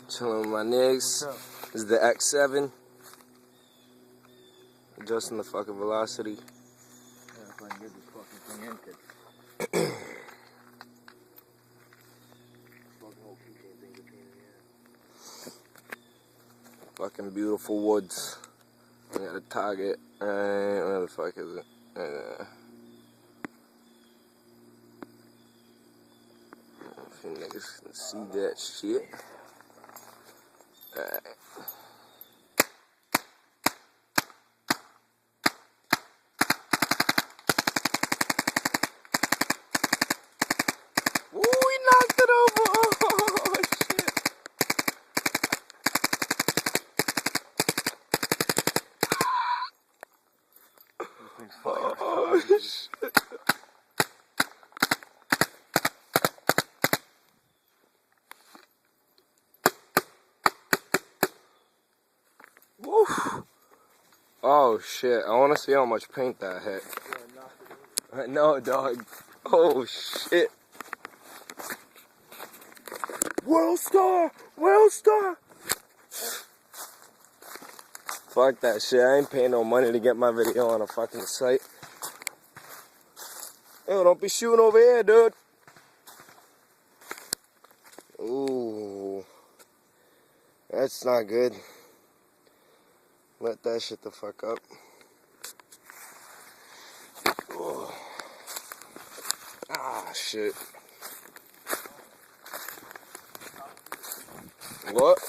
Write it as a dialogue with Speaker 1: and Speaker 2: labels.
Speaker 1: Chilling with my niggas. This is the X7. Adjusting the fucking velocity. Fucking beautiful woods. I got a target. Where the fuck is it? If you niggas can see that shit. Alright. Woo, he knocked it over! Oh, shit. Oh, shit. Woo. Oh shit, I wanna see how much paint that hit. I know, dog. Oh shit. World Star! World Star! Fuck that shit, I ain't paying no money to get my video on a fucking site. Yo, don't be shooting over here, dude. Ooh. That's not good. Let that shit the fuck up. Oh. Ah, shit. What?